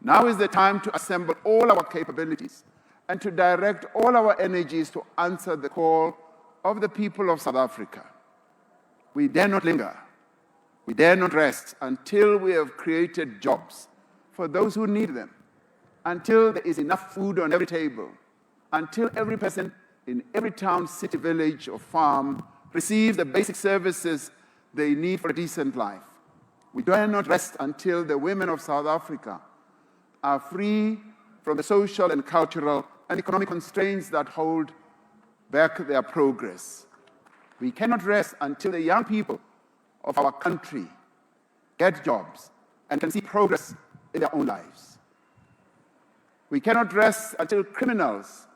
Now is the time to assemble all our capabilities and to direct all our energies to answer the call of the people of South Africa. We dare not linger. We dare not rest until we have created jobs for those who need them, until there is enough food on every table, until every person in every town, city, village, or farm receives the basic services they need for a decent life. We dare not rest until the women of South Africa are free from the social and cultural and economic constraints that hold back their progress. We cannot rest until the young people of our country get jobs and can see progress in their own lives. We cannot rest until criminals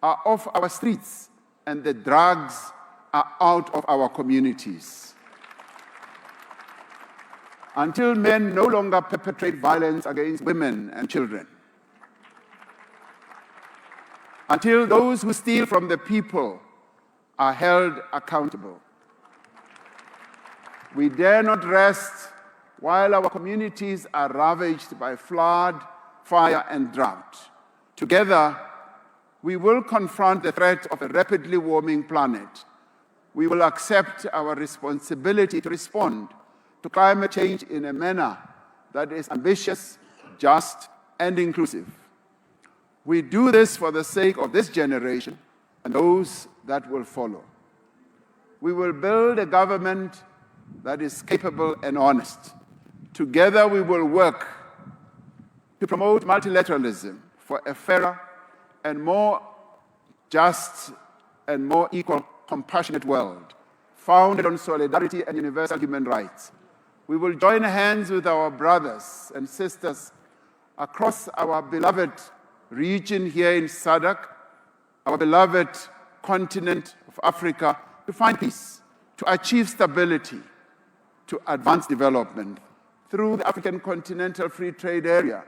are off our streets and the drugs are out of our communities. Until men no longer perpetrate violence against women and children. Until those who steal from the people are held accountable. We dare not rest while our communities are ravaged by flood, fire, and drought. Together, we will confront the threat of a rapidly warming planet. We will accept our responsibility to respond to climate change in a manner that is ambitious, just, and inclusive. We do this for the sake of this generation and those that will follow. We will build a government that is capable and honest. Together we will work to promote multilateralism for a fairer and more just and more equal, compassionate world, founded on solidarity and universal human rights. We will join hands with our brothers and sisters across our beloved region here in SADC, our beloved continent of Africa, to find peace, to achieve stability, to advance development through the African Continental Free Trade Area,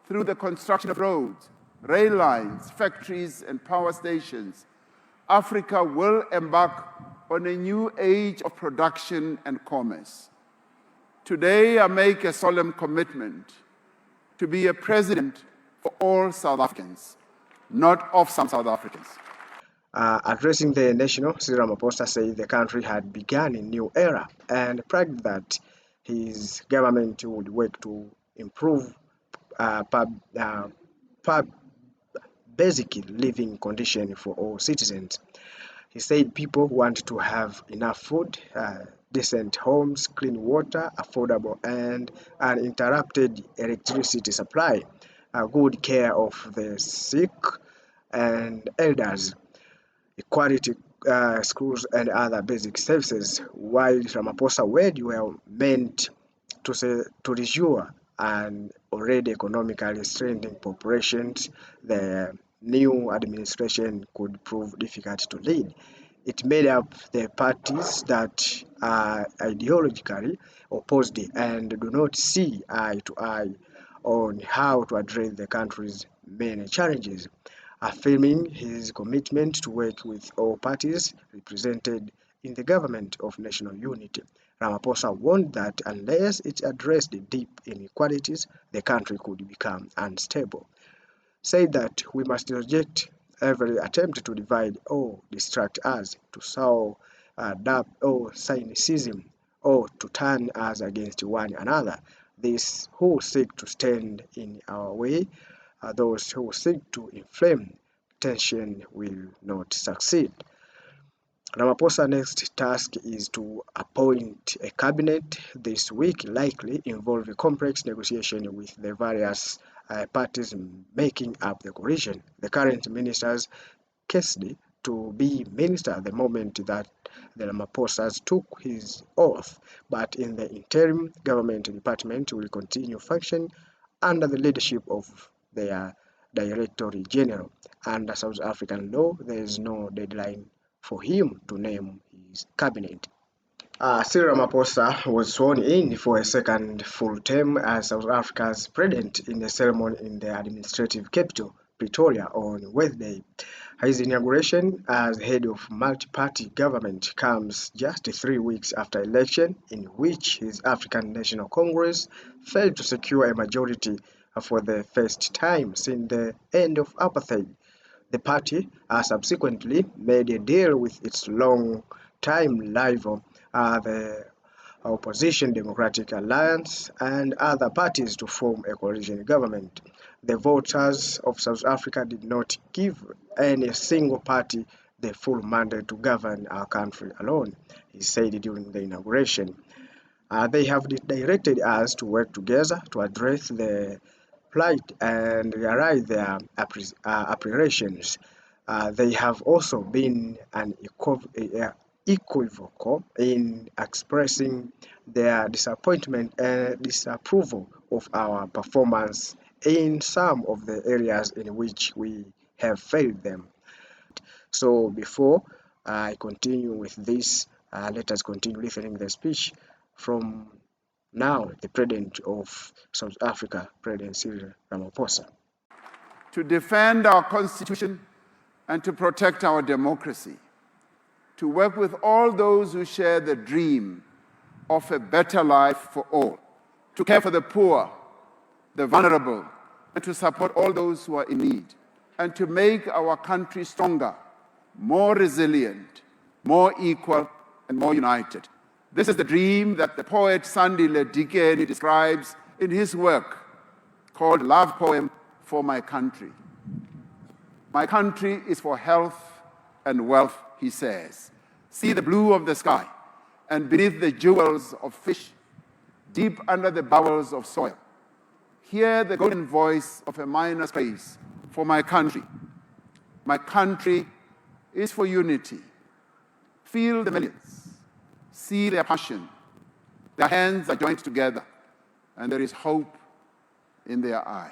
through the construction of roads, rail lines, factories, and power stations. Africa will embark on a new age of production and commerce. Today, I make a solemn commitment to be a president for all South Africans, not of some South Africans. Addressing the nation, Cyril Ramaphosa said the country had begun a new era and bragged that his government would work to improve basic living conditions for all citizens. He said people want to have enough food, decent homes, clean water, affordable and uninterrupted electricity supply, good care of the sick and elders, equality schools and other basic services, while Ramaphosa words were meant to reassure an already economically straining populations the new administration could prove difficult to lead. It made up the parties that are ideologically opposed and do not see eye to eye on how to address the country's many challenges. Affirming his commitment to work with all parties represented in the government of national unity, Ramaphosa warned that unless it addressed the deep inequalities, the country could become unstable. Said that we must reject every attempt to divide or distract us, to sow doubt or cynicism, or to turn us against one another. These who seek to stand in our way, those who seek to inflame tension will not succeed. Ramaphosa's next task is to appoint a cabinet this week, likely involve a complex negotiation with the various parties making up the coalition. The current ministers cased to be minister the moment that the Ramaphosa took his oath, but in the interim, government department will continue function under the leadership of their Director General. Under South African law, there is no deadline for him to name his cabinet. Cyril Ramaphosa was sworn in for a second full term as South Africa's president in a ceremony in the administrative capital, Pretoria, on Wednesday. His inauguration as head of multi-party government comes just 3 weeks after election in which his African National Congress failed to secure a majority for the first time since the end of apartheid. The party subsequently made a deal with its long-time rival, the Opposition Democratic Alliance, and other parties to form a coalition government. The voters of South Africa did not give any single party the full mandate to govern our country alone, he said during the inauguration. They have directed us to work together to address the plight and realize their aspirations. They have also been equivocal in expressing their disappointment and disapproval of our performance in some of the areas in which we have failed them. So before I continue with this, let us continue listening the speech from now the President of South Africa, President Cyril Ramaphosa. To defend our Constitution and to protect our democracy, to work with all those who share the dream of a better life for all, to care for the poor, the vulnerable, and to support all those who are in need, and to make our country stronger, more resilient, more equal, and more united. This is the dream that the poet Sandile Dikeni describes in his work called Love Poem for My Country. My country is for health and wealth, he says. See the blue of the sky, and beneath the jewels of fish, deep under the bowels of soil. Hear the golden voice of a miner's praise for my country. My country is for unity. Feel the millions. See their passion. Their hands are joined together, and there is hope in their eyes.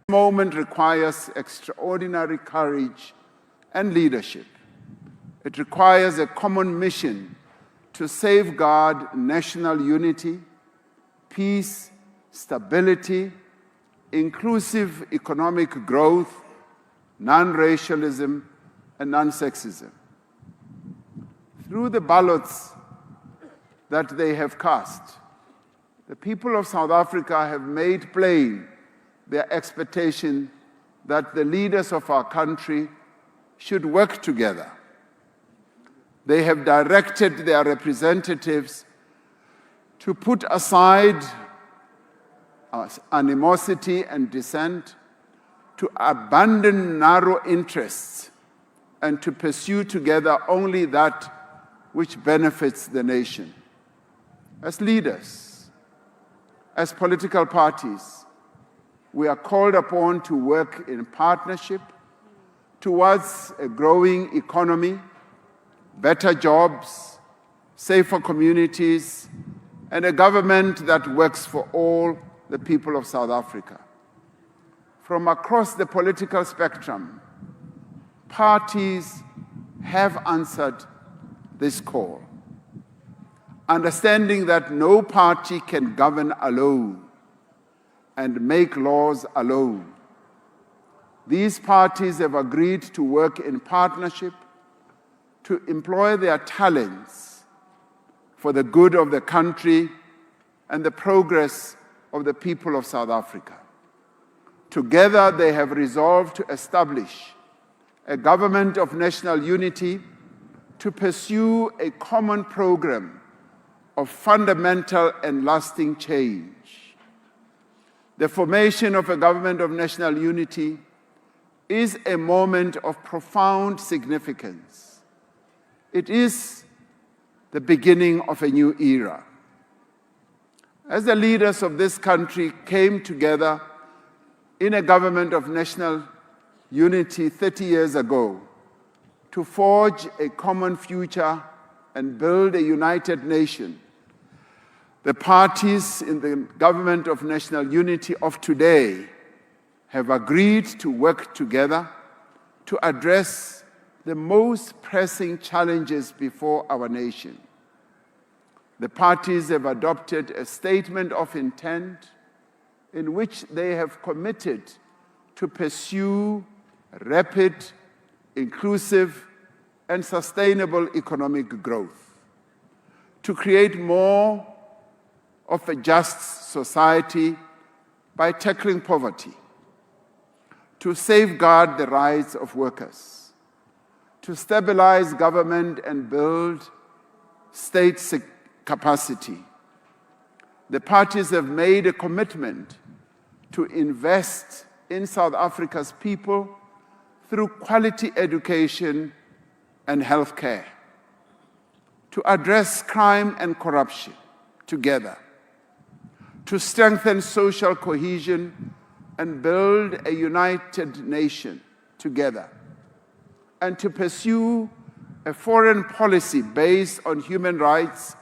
This moment requires extraordinary courage and leadership. It requires a common mission to safeguard national unity, peace, stability, inclusive economic growth, non-racialism, and non-sexism. Through the ballots that they have cast, the people of South Africa have made plain their expectation that the leaders of our country should work together. They have directed their representatives to put aside animosity and dissent, to abandon narrow interests, and to pursue together only that which benefits the nation. As leaders, as political parties, we are called upon to work in partnership towards a growing economy, better jobs, safer communities, and a government that works for all the people of South Africa. From across the political spectrum, parties have answered this call, understanding that no party can govern alone and make laws alone. These parties have agreed to work in partnership to employ their talents for the good of the country and the progress of the people of South Africa. Together, they have resolved to establish a government of national unity to pursue a common program of fundamental and lasting change. The formation of a government of national unity is a moment of profound significance. It is the beginning of a new era. As the leaders of this country came together in a government of national unity 30 years ago to forge a common future and build a united nation, the parties in the government of national unity of today have agreed to work together to address the most pressing challenges before our nation. The parties have adopted a statement of intent in which they have committed to pursue rapid, inclusive, and sustainable economic growth, to create more of a just society by tackling poverty, to safeguard the rights of workers, to stabilize government and build state capacity. The parties have made a commitment to invest in South Africa's people through quality education and healthcare, to address crime and corruption together, to strengthen social cohesion and build a united nation together, and to pursue a foreign policy based on human rights,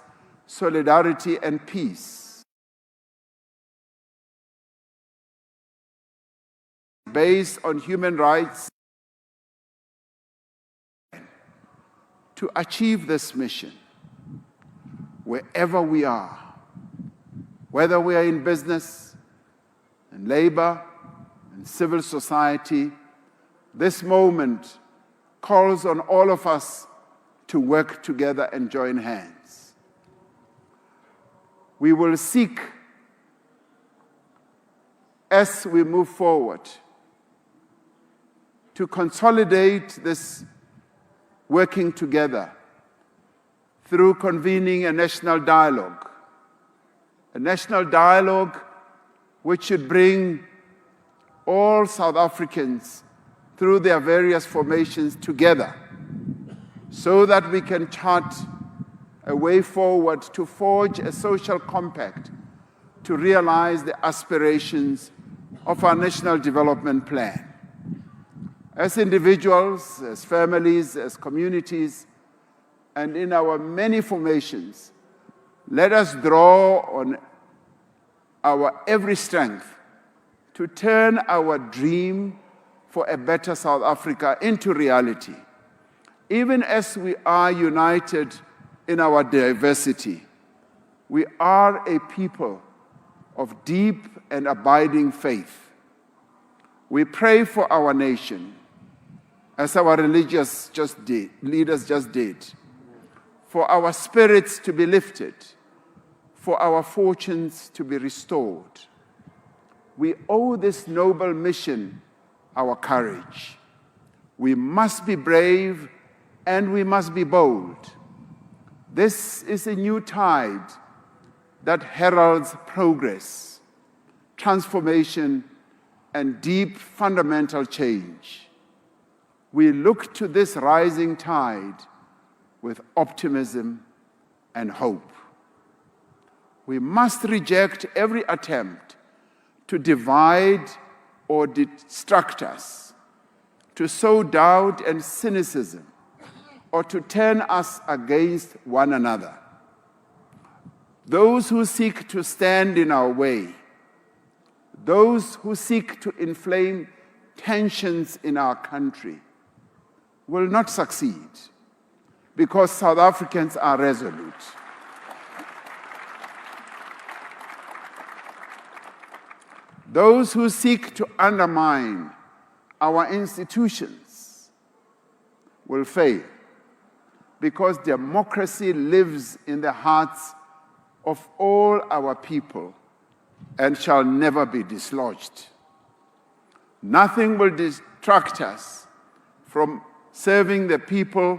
solidarity, and peace. Based on human rights. To achieve this mission, wherever we are, whether we are in business, in labor, in civil society, this moment calls on all of us to work together and join hands. We will seek, as we move forward, to consolidate this working together through convening a national dialogue which should bring all South Africans through their various formations together so that we can chart a way forward to forge a social compact to realize the aspirations of our National Development Plan. As individuals, as families, as communities, and in our many formations, let us draw on our every strength to turn our dream for a better South Africa into reality. Even as we are united in our diversity, we are a people of deep and abiding faith. We pray for our nation, as our religious leaders just did, for our spirits to be lifted, for our fortunes to be restored. We owe this noble mission our courage. We must be brave and we must be bold. This is a new tide that heralds progress, transformation, and deep fundamental change. We look to this rising tide with optimism and hope. We must reject every attempt to divide or distract us, to sow doubt and cynicism, or to turn us against one another. Those who seek to stand in our way, those who seek to inflame tensions in our country, will not succeed because South Africans are resolute. Those who seek to undermine our institutions will fail because democracy lives in the hearts of all our people and shall never be dislodged. Nothing will distract us from serving the people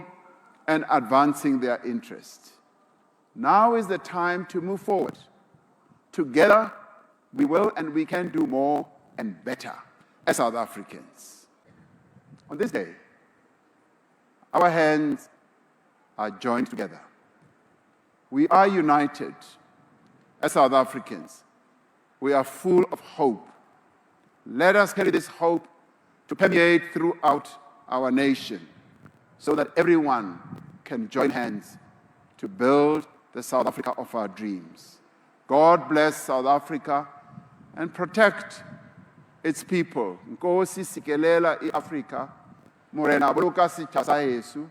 and advancing their interests. Now is the time to move forward. Together, we will and we can do more and better as South Africans. On this day, our hands are joined together. We are united as South Africans. We are full of hope. Let us carry this hope to permeate throughout our nation so that everyone can join hands to build the South Africa of our dreams. God bless South Africa and protect its people. Nkosi sikelela i-Afrika, morena boloka setjhaba sa heso.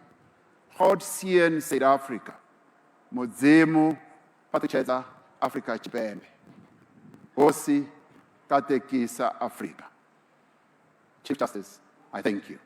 God seën South Africa. Modimo patochetsa Afrika tshipembe. Nkosi katekisa Afrika. Chief Justice, I thank you.